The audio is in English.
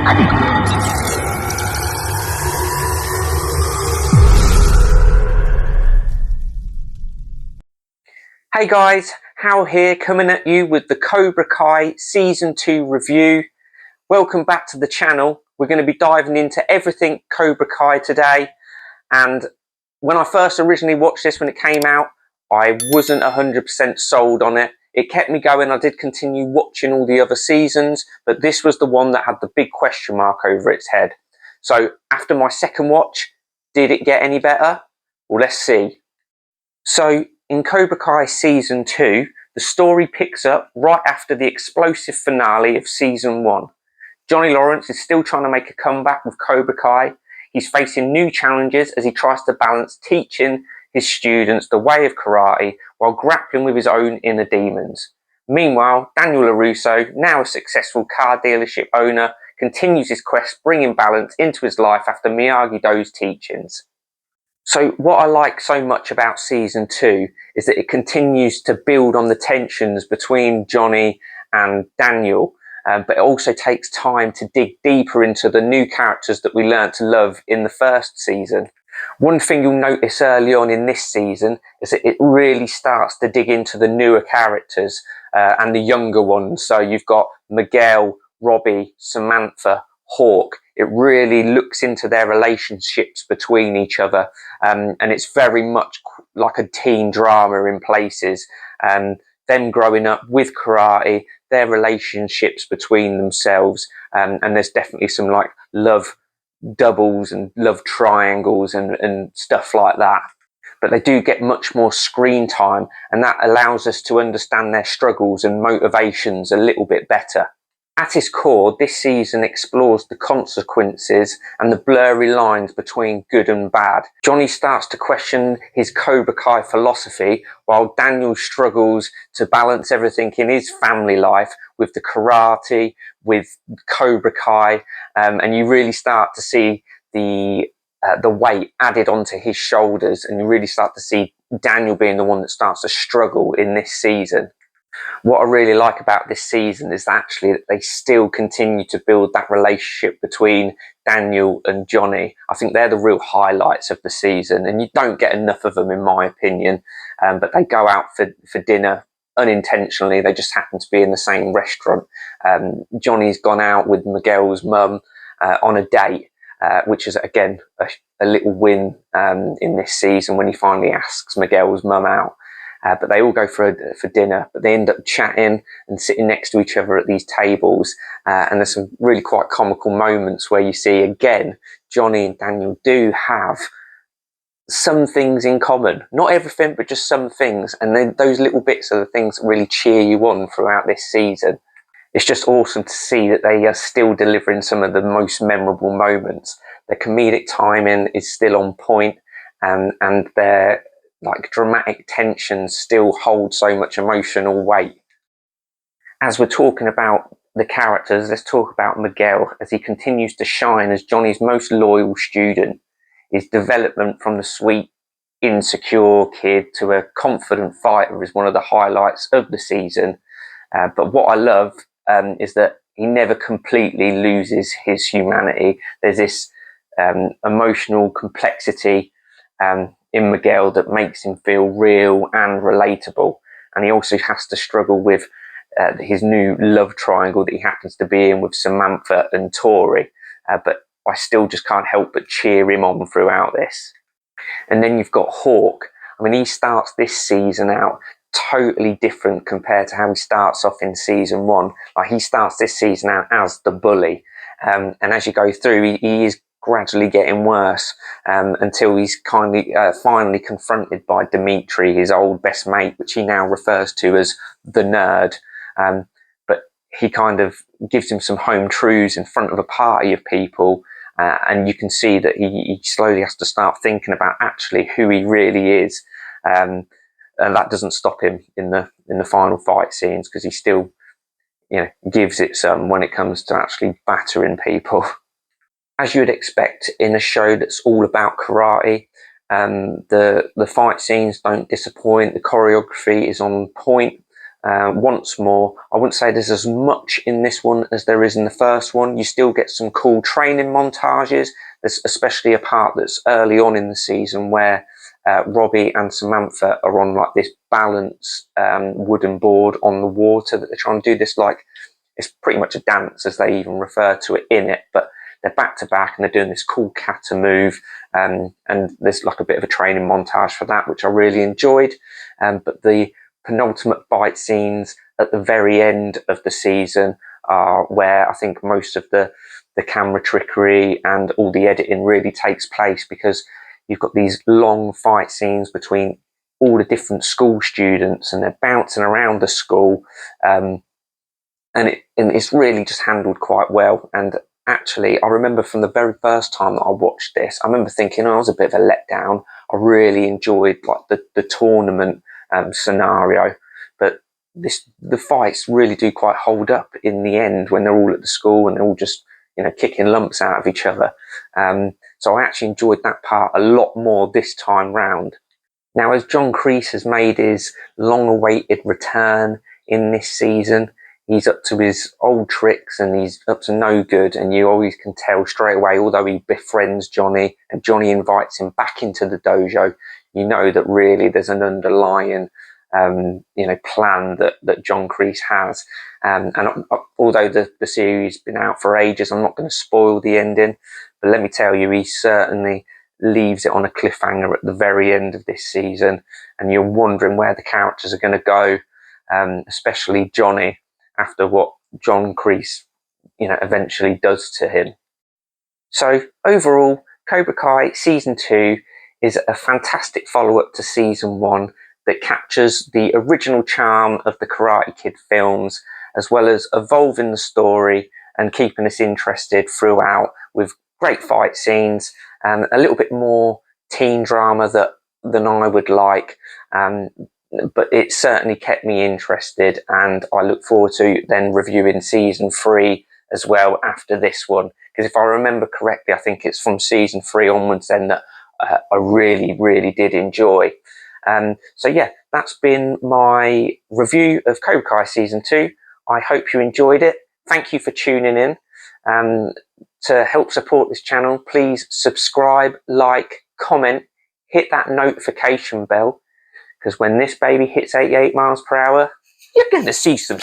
Hey guys, Hal here, coming at you with the Cobra Kai Season 2 review. Welcome back to the channel. We're going to be diving into everything Cobra Kai today. And when I first originally watched this when it came out, I wasn't 100% sold on it. It kept me going. I did continue watching all the other seasons, but this was the one that had the big question mark over its head. So after my second watch, did it get any better? Well, let's see. So in Cobra Kai Season 2, the story picks up right after the explosive finale of Season 1. Johnny Lawrence is still trying to make a comeback with Cobra Kai. He's facing new challenges as he tries to balance teaching his students the way of karate while grappling with his own inner demons. Meanwhile, Daniel LaRusso, now a successful car dealership owner, continues his quest bringing balance into his life after Miyagi-Do's teachings. So what I like so much about Season 2 is that it continues to build on the tensions between Johnny and Daniel, but it also takes time to dig deeper into the new characters that we learnt to love in the first season. One thing you'll notice early on in this season is that it really starts to dig into the newer characters and the younger ones. So you've got Miguel, Robbie, Samantha, Hawk. It really looks into their relationships between each other, and it's very much like a teen drama in places. Them growing up with karate, their relationships between themselves, and there's definitely some like love doubles and love triangles and stuff like that. But they do get much more screen time, and that allows us to understand their struggles and motivations a little bit better. At its core, this season explores the consequences and the blurry lines between good and bad. Johnny starts to question his Cobra Kai philosophy, while Daniel struggles to balance everything in his family life with the karate, with Cobra Kai, and you really start to see the weight added onto his shoulders, and you really start to see Daniel being the one that starts to struggle in this season. What I really like about this season is actually that they still continue to build that relationship between Daniel and Johnny. I think they're the real highlights of the season, and you don't get enough of them in my opinion, but they go out for dinner unintentionally. They just happen to be in the same restaurant. Johnny's gone out with Miguel's mum on a date, which is again a little win in this season when he finally asks Miguel's mum out. But they all go for dinner, but they end up chatting and sitting next to each other at these tables. And there's some really quite comical moments where you see, again, Johnny and Daniel do have some things in common. Not everything, but just some things. And then those little bits are the things that really cheer you on throughout this season. It's just awesome to see that they are still delivering some of the most memorable moments. Their comedic timing is still on point, and their like dramatic tensions still hold so much emotional weight. As we're talking about the characters, let's talk about Miguel as he continues to shine as Johnny's most loyal student. His development from the sweet, insecure kid to a confident fighter is one of the highlights of the season. But what I love is that he never completely loses his humanity. There's this emotional complexity in Miguel that makes him feel real and relatable, and he also has to struggle with his new love triangle that he happens to be in with Samantha and Tori, but I still just can't help but cheer him on throughout this. And then you've got Hawk. I mean, he starts this season out totally different compared to how he starts off in Season 1. Like, he starts this season out as the bully, and as you go through, he is gradually getting worse until he's finally confronted by Dimitri, his old best mate, which he now refers to as the nerd. But he kind of gives him some home truths in front of a party of people, and you can see that he slowly has to start thinking about actually who he really is, and that doesn't stop him in the final fight scenes, because he still, gives it some when it comes to actually battering people. As you would expect in a show that's all about karate, the fight scenes don't disappoint. The choreography is on point. once more. I wouldn't say there's as much in this one as there is in the first one. You still get some cool training montages. There's especially a part that's early on in the season where Robbie and Samantha are on like this balance wooden board on the water that they're trying to do this, like, it's pretty much a dance as they even refer to it in it, but they're back to back and they're doing this cool kata move, and there's like a bit of a training montage for that, which I really enjoyed. But the penultimate fight scenes at the very end of the season are where I think most of the camera trickery and all the editing really takes place, because you've got these long fight scenes between all the different school students and they're bouncing around the school, and it's really just handled quite well. And actually, I remember from the very first time that I watched this, I remember thinking, oh, it was a bit of a letdown. I really enjoyed like the tournament scenario, but the fights really do quite hold up in the end when they're all at the school and they're all just, you know, kicking lumps out of each other. So I actually enjoyed that part a lot more this time round. Now, as John Kreese has made his long-awaited return in this season, he's up to his old tricks and he's up to no good, and you always can tell straight away, although he befriends Johnny and Johnny invites him back into the dojo, you know that really there's an underlying plan that John Kreese has. And although the series has been out for ages, I'm not going to spoil the ending, but let me tell you, he certainly leaves it on a cliffhanger at the very end of this season, and you're wondering where the characters are going to go, especially Johnny, after what John Kreese, eventually does to him. So overall, Cobra Kai Season 2 is a fantastic follow-up to Season 1 that captures the original charm of the Karate Kid films, as well as evolving the story and keeping us interested throughout with great fight scenes and a little bit more teen drama than I would like. But it certainly kept me interested, and I look forward to then reviewing Season 3 as well after this one, because if I remember correctly, I think it's from Season 3 onwards then that I really did enjoy. So yeah, that's been my review of Cobra Kai Season 2. I hope you enjoyed it. Thank you for tuning in. To help support this channel, please subscribe, like, comment, hit that notification bell, because when this baby hits 88 miles per hour, you're going to see some